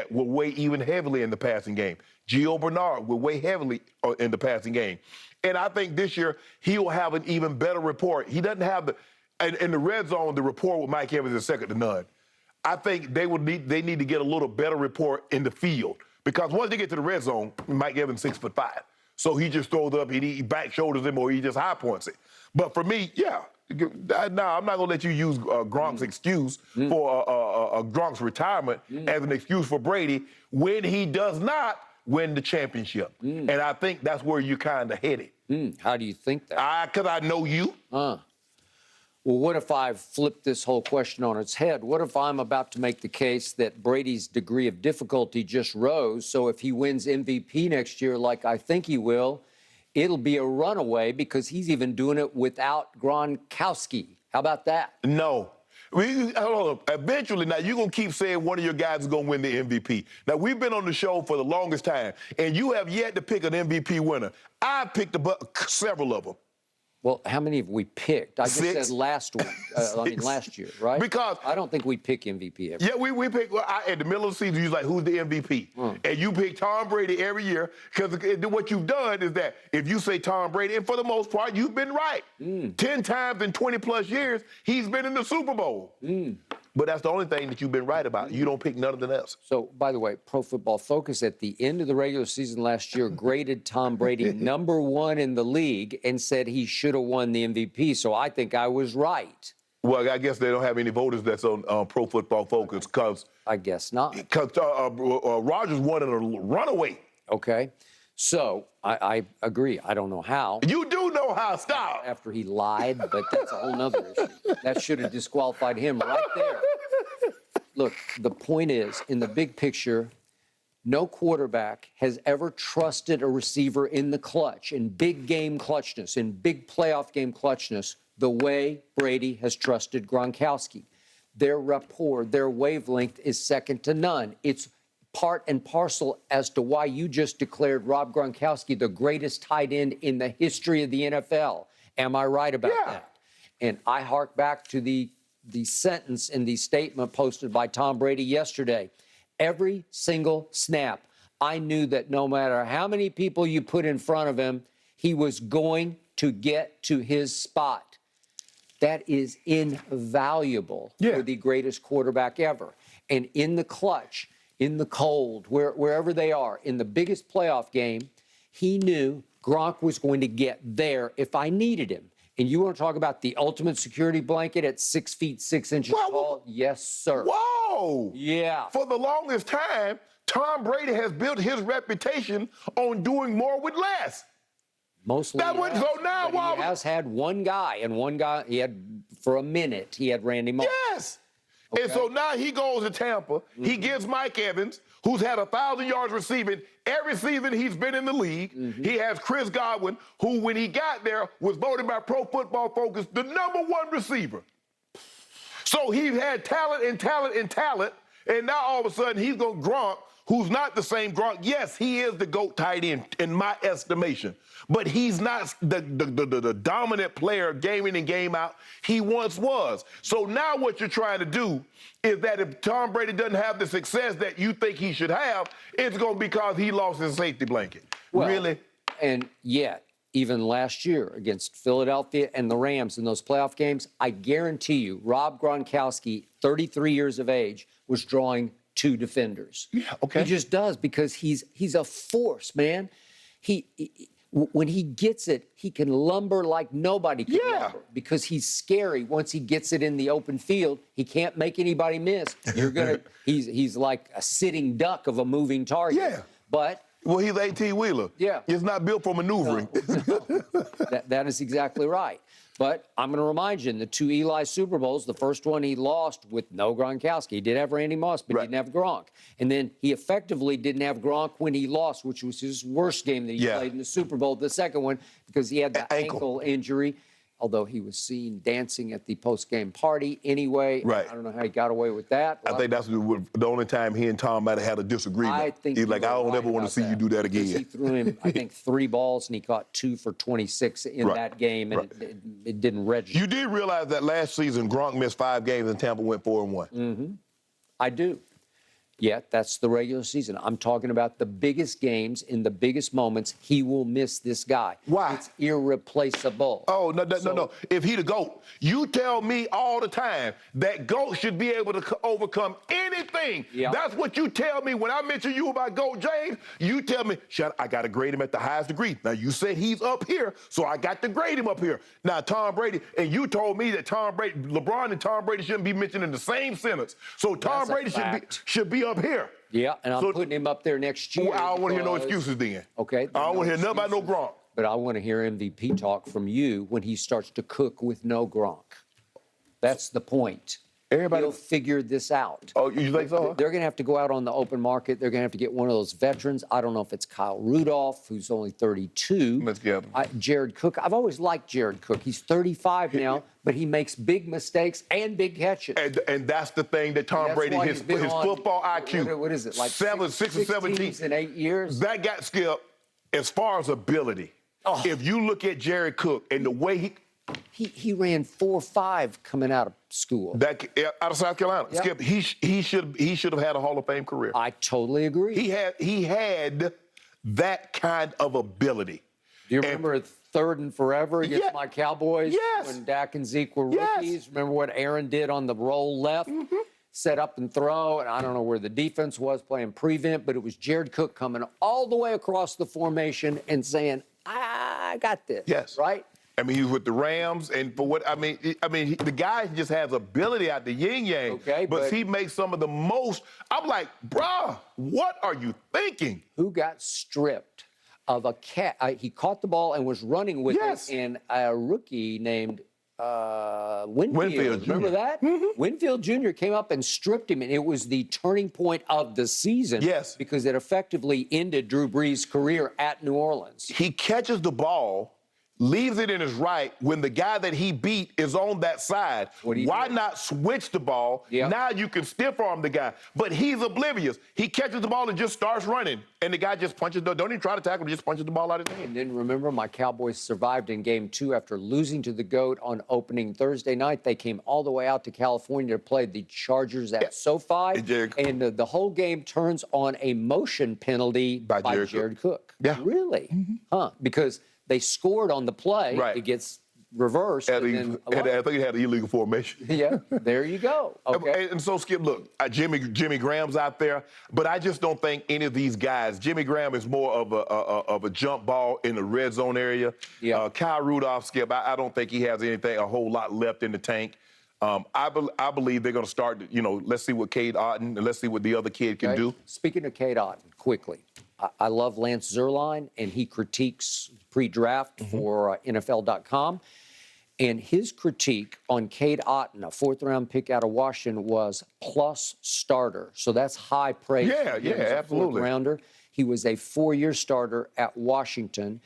Bryant will weigh even heavily in the passing game. Gio Bernard will weigh heavily in the passing game. And I think this year he'll have an even better rapport. He doesn't have in the red zone, the rapport with Mike Evans is second to none. I think they need to get a little better rapport in the field, because once they get to the red zone, Mike Evans 6'5", so he just throws it up, he back shoulders him, or he just high points it. But for me, yeah, no, I'm not gonna let you use Gronk's excuse for Gronk's retirement as an excuse for Brady when he does not win the championship. And I think that's where you're kind of headed. How do you think that? Because I know you. Well, what if I flip this whole question on its head? What if I'm about to make the case that Brady's degree of difficulty just rose, so if he wins MVP next year like I think he will, it'll be a runaway because he's even doing it without Gronkowski. How about that? No. Hold on. Eventually, now you're going to keep saying one of your guys is going to win the MVP. Now, we've been on the show for the longest time, and you have yet to pick an MVP winner. I've picked several of them. Well, how many have we picked? I just said last week. Last year, right? Because I don't think we pick MVP every year. Yeah, we pick, at the middle of the season, you're like, who's the MVP? And you pick Tom Brady every year, because what you've done is that if you say Tom Brady, and for the most part, you've been right. 10 times in 20-plus years, he's been in the Super Bowl. But that's the only thing that you've been right about. You don't pick none of the else. So, by the way, Pro Football Focus at the end of the regular season last year graded Tom Brady #1 in the league and said he should have won the MVP. So I think I was right. Well, I guess they don't have any voters that's on Pro Football Focus, because I guess not. Because Rodgers won in a runaway. Okay. So I agree. I don't know how. You do know how. Stop. After he lied, but that's a whole nother issue. That should have disqualified him right there. Look, the point is, in the big picture, no quarterback has ever trusted a receiver in the clutch, in big game clutchness, in big playoff game clutchness, the way Brady has trusted Gronkowski. Their rapport, their wavelength is second to none. It's part and parcel as to why you just declared Rob Gronkowski the greatest tight end in the history of the NFL. Am I right about that? And I hark back to the sentence in the statement posted by Tom Brady yesterday. Every single snap, I knew that no matter how many people you put in front of him, he was going to get to his spot. That is invaluable for the greatest quarterback ever. And in the clutch, in the cold, wherever they are, in the biggest playoff game, he knew Gronk was going to get there if I needed him. And you want to talk about the ultimate security blanket at 6 feet 6 inches tall? Yes, sir. Whoa! Yeah. For the longest time, Tom Brady has built his reputation on doing more with less. Mostly. He has had one guy, and one guy he had for a minute. He had Randy Moss. Yes. Okay. And so now he goes to Tampa. He gives Mike Evans, who's had 1,000 yards receiving every season he's been in the league. He has Chris Godwin, who, when he got there, was voted by Pro Football Focus the #1 receiver. So he's had talent and talent and talent, and now all of a sudden he's going Gronk, who's not the same Gronk. Yes, he is the GOAT tight end in my estimation, but he's not the dominant player game in and game out he once was. So now what you're trying to do is that if Tom Brady doesn't have the success that you think he should have, it's going to be because he lost his safety blanket. Well, really? And yet, even last year against Philadelphia and the Rams in those playoff games, I guarantee you, Rob Gronkowski, 33 years of age, was drawing 2 defenders. Yeah, okay. He just does, because he's a force, man. When he gets it, he can lumber like nobody can lumber, because he's scary. Once he gets it in the open field, he can't make anybody miss. He's like a sitting duck of a moving target. Yeah. But well, he's 18-wheeler. Yeah. He's not built for maneuvering. No. That is exactly right. But I'm going to remind you, in the 2 Eli Super Bowls, the first one he lost with no Gronkowski. He did have Randy Moss, but he didn't have Gronk. And then he effectively didn't have Gronk when he lost, which was his worst game that he played in the Super Bowl, the second one, because he had the ankle injury, although he was seen dancing at the post-game party anyway. Right. I don't know how he got away with that. I think that's the only time he and Tom might have had a disagreement. I think he's like, I don't ever want to see you do that again. He threw him, I think, 3 balls, and he caught 2 for 26 in that game, and it didn't register. You did realize that last season Gronk missed 5 games and Tampa went 4-1. I do. Yeah, that's the regular season. I'm talking about the biggest games in the biggest moments. He will miss this guy. Why? It's irreplaceable. Oh, no. If he the GOAT, you tell me all the time that GOAT should be able to overcome anything. Yeah. That's what you tell me when I mention you about GOAT James. You tell me, Shannon, I got to grade him at the highest degree. Now, you said he's up here, so I got to grade him up here. Now, Tom Brady, and you told me that LeBron and Tom Brady shouldn't be mentioned in the same sentence. So Tom Brady should be up here. Yeah, and I'm putting him up there next year. I don't want to hear no excuses then. Okay. I don't want to hear nothing about no Gronk. But I want to hear MVP talk from you when he starts to cook with no Gronk. That's the point. Everybody will figure this out. Oh, you think so? They're going to have to go out on the open market. They're going to have to get one of those veterans. I don't know if it's Kyle Rudolph, who's only 32. Let's get him. Jared Cook. I've always liked Jared Cook. He's 35 now, but he makes big mistakes and big catches. And that's the thing that Tom Brady, his football IQ. What is it, like 6 or 17 in 8 years? That got Skip, as far as ability. Oh. If you look at Jared Cook and the way he ran 4.5 coming out of school. Out of South Carolina, Yep. Skip, he should have had a Hall of Fame career. I totally agree. He had that kind of ability. Do you remember Third and Forever against my Cowboys? Yes. When Dak and Zeke were rookies? Remember what Aaron did on the roll left? Set up and throw, and I don't know where the defense was playing prevent, but it was Jared Cook coming all the way across the formation and saying, I got this. Yes. Right? I mean, he was with the Rams, and for what the guy just has ability out the yin yang. Okay, but he makes some of the most. I'm like, bruh, what are you thinking? Who got stripped of a cat? He caught the ball and was running with it, and a rookie named Winfield. Remember that? Winfield Jr. came up and stripped him, and it was the turning point of the season. Yes. Because it effectively ended Drew Brees' career at New Orleans. He catches the ball, leaves it in his right when the guy that he beat is on that side. Why not switch the ball? Yep. Now you can stiff arm the guy. But he's oblivious. He catches the ball and just starts running. And the guy just punches don't even try to tackle him, just punches the ball out of his hand. And then remember, my Cowboys survived in game 2 after losing to the GOAT on opening Thursday night. They came all the way out to California to play the Chargers at SoFi. And the whole game turns on a motion penalty by Jared Cook. Yeah. Really? Huh? Because they scored on the play. Right. It gets reversed. I think he had an illegal formation. Yeah, there you go. Okay. And so, Skip, look, Jimmy Graham's out there, but I just don't think any of these guys. Jimmy Graham is more of a jump ball in the red zone area. Yeah. Kyle Rudolph, Skip, I don't think he has a whole lot left in the tank. I believe they're going to start, let's see what Cade Otton and let's see what the other kid can do. Speaking of Cade Otton, quickly, I love Lance Zierlein, and he critiques pre-draft for NFL.com. And his critique on Cade Otton, a fourth-round pick out of Washington, was plus starter. So that's high praise. Yeah, absolutely. Fourth-rounder. He was a 4-year starter at Washington.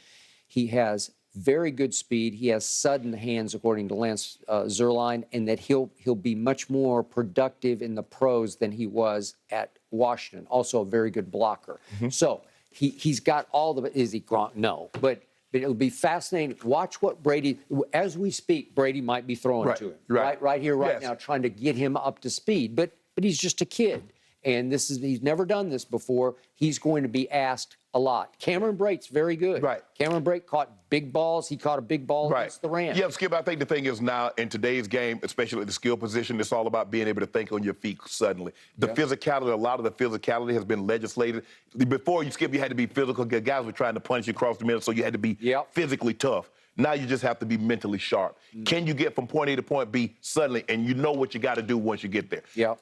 He has very good speed. He has sudden hands, according to Lance Zierlein, and that he'll be much more productive in the pros than he was at Washington. Also a very good blocker. So he's got all the. Is he Gronk? No, but it'll be fascinating. Watch what Brady. As we speak, Brady might be throwing to him right here, now, trying to get him up to speed. But he's just a kid, and he's never done this before. He's going to be asked a lot. Cameron Brate's very good. Right. Cameron Brate caught big balls. He caught a big ball against the Rams. Yeah, Skip, I think the thing is now in today's game, especially at the skill position, it's all about being able to think on your feet suddenly. The physicality, a lot of the physicality has been legislated. Before you, Skip, you had to be physical. Guys were trying to punch you across the middle, so you had to be physically tough. Now you just have to be mentally sharp. Can you get from point A to point B suddenly, and you know what you got to do once you get there? Yeah.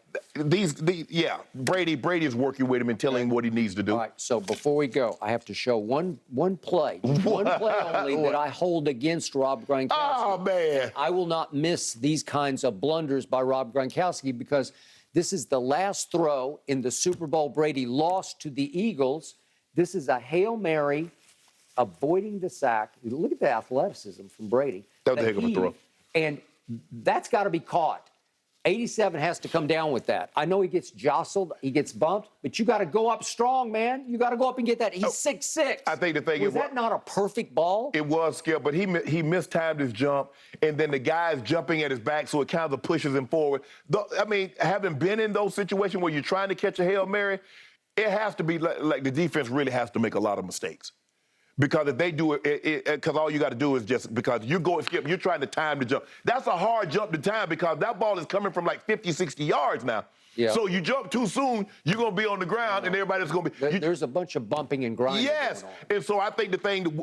Brady is working with him and telling him what he needs to do. All right, so before we go, I have to show one play only that I hold against Rob Gronkowski. Oh, man. I will not miss these kinds of blunders by Rob Gronkowski because this is the last throw in the Super Bowl Brady lost to the Eagles. This is a Hail Mary, avoiding the sack. Look at the athleticism from Brady. That was a heck of a throw. And that's got to be caught. 87 has to come down with that. I know he gets jostled, he gets bumped, but you got to go up strong, man. You got to go up and get that. He's 6'6". I think the thing was that not a perfect ball? It was, Skip, but he mistimed his jump, and then the guy's jumping at his back, so it kind of pushes him forward. I mean, having been in those situations where you're trying to catch a Hail Mary, it has to be like the defense really has to make a lot of mistakes. Because if they do it, because all you got to do is just, because you're going, Skip, you're trying to time the jump. That's a hard jump to time because that ball is coming from like 50, 60 yards now. Yeah. So you jump too soon, you're going to be on the ground, and everybody's going to be... There's a bunch of bumping and grinding. Yes, and so I think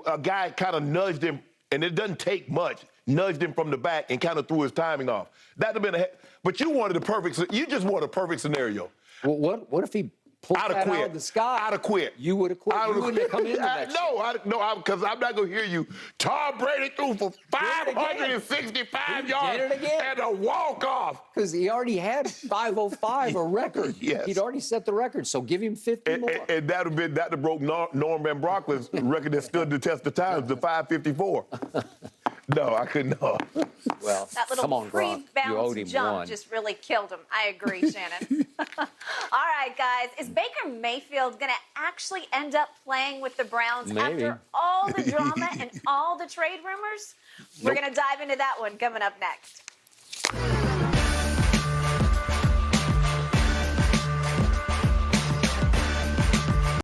a guy kind of nudged him, and it doesn't take much, nudged him from the back and kind of threw his timing off. That'd have been but you just wanted a perfect scenario. Well, what if he pulled that out of the sky? I'd have quit. You would have quit. You wouldn't have come into that. No, because I'm not going to hear you. Tom Brady threw for 565 yards and a walk-off. Because he already had 505, a record. Yes. He'd already set the record, so give him 50 more. And that would have broke Norm Van Brocklin's record that stood the test of time, the 554. No, I couldn't. No. Well, that little come on, Gronk. You owed him pre-bounce jump one. just really killed him. I agree, Shannon. All right, guys. Is Baker Mayfield going to actually end up playing with the Browns after all the drama and all the trade rumors? We're going to dive into that one coming up next.